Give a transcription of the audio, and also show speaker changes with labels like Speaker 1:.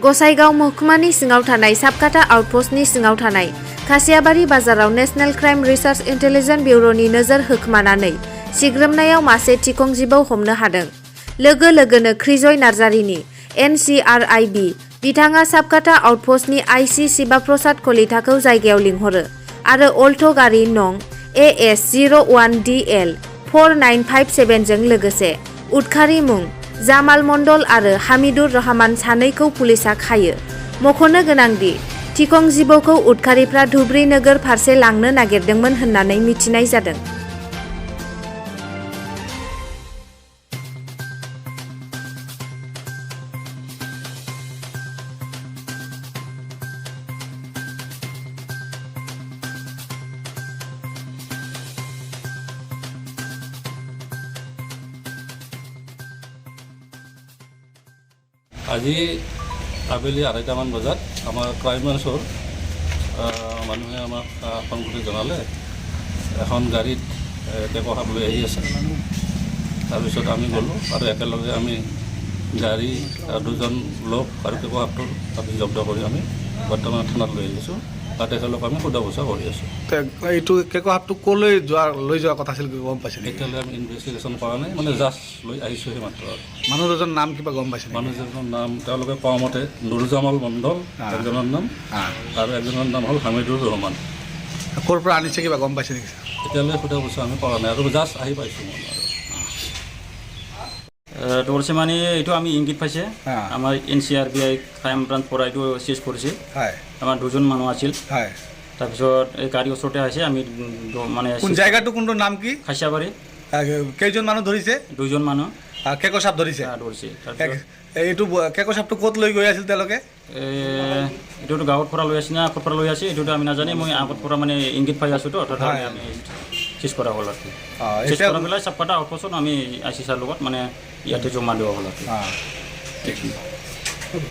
Speaker 1: गसाइगाव महकुमानि सिङाव थानाय साबकाटा आउटपस्टनि सिङाव थानाय खासियाबारि बाजाराव नेशनेल क्राइम रिसार्च इन्टेलिजेन्स ब्युर'नि नोजोर होखोमानानै सिग्रोमनायाव मासे थिखं जिबौ हमनो हादों। लोगो लोगोनो ख्रिजय नार्जारिनि NCRIB बिथाङा साबकाटा आउटपस्टनि आइसि शिबा प्रसाद कलिताखौ जायगायाव लिंहरो आरो अल्ट' गारि नं AS01DL 4957 जों लोगोसे उदखारि मुं जामाल मण्डल आरो हामिदुर रहमान सानैखौ पुलिसा खायो। मख'नो गोनांदि थिखं जिबौखौ उदखारिफ्रा धुब्री नोगोर फारसे लांनो नागिरदोंमोन होननानै मिथिनाय जादों।
Speaker 2: আজি আবেলি 2:30মান বজাত আমাৰ ক্ৰাইম ব্ৰাঞ্চৰ মানুহে আমাক ফোন কৰি জনালে এখন গাড়ীত টেপ সাপ লৈ আহি আছে। তাৰপিছত আমি গ'লোঁ আৰু একেলগে আমি গাড়ী দুজন লোক আৰু টেপ সাপটো আমি জব্দ কৰি আমি বৰ্তমান থানাত লৈ আহিছোঁ। তাত তেখেতলোক আমি সোধা পোছা কৰি আছোঁ।
Speaker 3: এইটো কেকো সাপটো ক'লৈ লৈ যোৱাৰ কথা আছিল গম পাইছে?
Speaker 2: এতিয়ালৈ আমি ইনভেষ্টিগেশ্যন কৰা নাই, মানে জাষ্ট লৈ আহিছোঁহে মাত্ৰ।
Speaker 3: মানুহ দুজনৰ নাম কিবা গম পাইছে?
Speaker 2: মানুহজনৰ নাম তেওঁলোকে কোৱা মতে নুৰজামাল মণ্ডল একজনৰ নাম আৰু একজনৰ নাম হ'ল হামিদুৰ ৰহমান।
Speaker 3: ক'ৰ পৰা আনিছে কিবা গম পাইছে নেকি?
Speaker 2: এতিয়ালৈ সোধা পোছা আমি কৰা নাই আৰু জাষ্ট আহি পাইছোঁ মই।
Speaker 4: ধৰিছে মানে এইটো আমি ইংগিত পাইছে আমাৰ NCRBI ক্ৰাইম ব্ৰাঞ্চ পৰা এইটো চিজ কৰিছে। আমাৰ দুজন মানুহ আছিল। তাৰপিছত এই গাড়ী ওচৰতে আহিছে। আমি মানে
Speaker 3: জায়গাটো কোনটো নাম কি?
Speaker 4: খাচিয়াবাৰী।
Speaker 3: কেইজন মানুহ ধৰিছে?
Speaker 4: দুজন মানুহ
Speaker 3: কেকো সাপ ধৰিছে। এইটো কেকো সাপটো ক'ত লৈ গৈ আছিল তেওঁলোকে?
Speaker 4: এইটোতো গাঁৱৰ পৰা লৈ আছে না আগৰ পৰা লৈ আছে এইটোতো আমি নাজানে। মই আগৰ পৰা মানে ইংগিত পাই আছোঁ তো আমি চিজ কৰা হ'ল আৰু চিজ কৰা পেলাই চাবকাটা আউটপোষ্টত আমি ICCৰ লগত মানে ইয়াতে জমা দিয়া হ'ল আৰু।